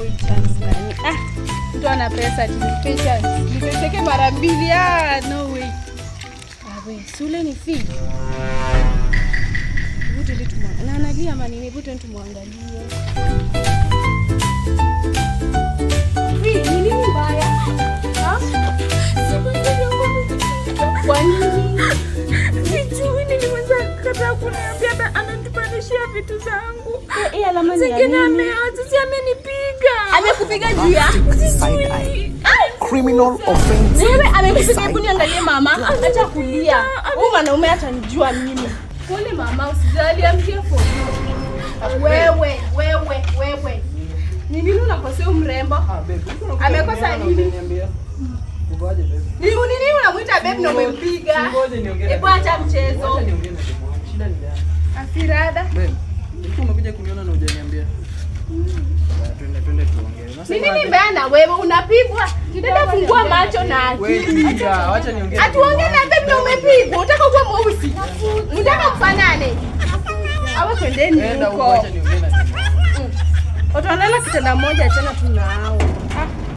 boy chance nani. Mtu ana pesa nipe chance. Nipeseke mara mbili no way. Wewe, sule ni fee. Hebu tuende tumwangalie. Na analia manini, hebu tuende tumwangalie. Ni nini mbaya? Kwa nini? Sijui nilimweza kataa kuniambia ananipandishia vitu zangu. Alama ni nini? Sisi amenipiga. Amekupiga juu ya? Criminal offense. Wewe amekupiga, hebu niangalie mama. Acha kulia. Huyu mwanaume atanijua mimi. Pole mama, usijali, amkie for you. Wewe. Ni nini unakosea mrembo? Amekosa nini? Ngoje babe. Ni nini unamuita babe na umempiga? Ngoje niongee. Hebu acha mchezo. Acha niongee na babe. Shida ni gani? Asirada. Babe, umekuja kuniona na hujaniambia. Twende tuongee. Ni nini mbaya na wewe unapigwa? Dada fungua macho na akili. Acha niongee. Atuongee na babe na umepigwa. Unataka kuwa mweusi? Unataka kufanane? Awe kwendeni huko. Acha niongee na. Watu wanalala kitanda moja tena tunao.